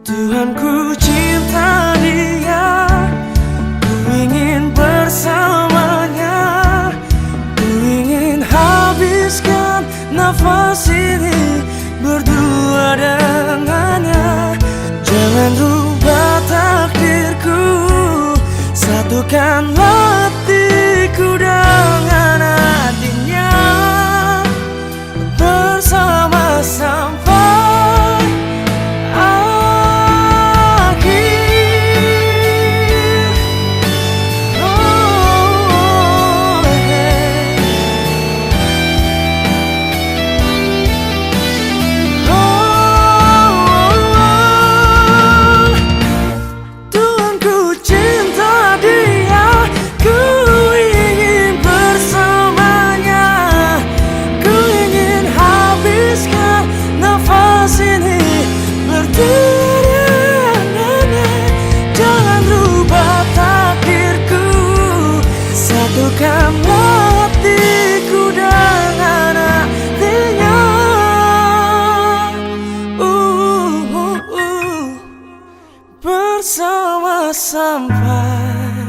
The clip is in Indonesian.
Tuhan, ku cinta dia, ku ingin bersamanya, ku ingin habiskan nafas ini berdua dengannya. Jangan rubah takdirku, satukan hatiku dengan hatinya, bersama sampai akhir. Oh, hey. Oh, Tuhan, ku cinta dia, ku ingin bersamanya, ku ingin habiskan nafas ini berdua dengannya. Jangan rubah takdirku, satukan hatiku dengan hatinya, bersama sampai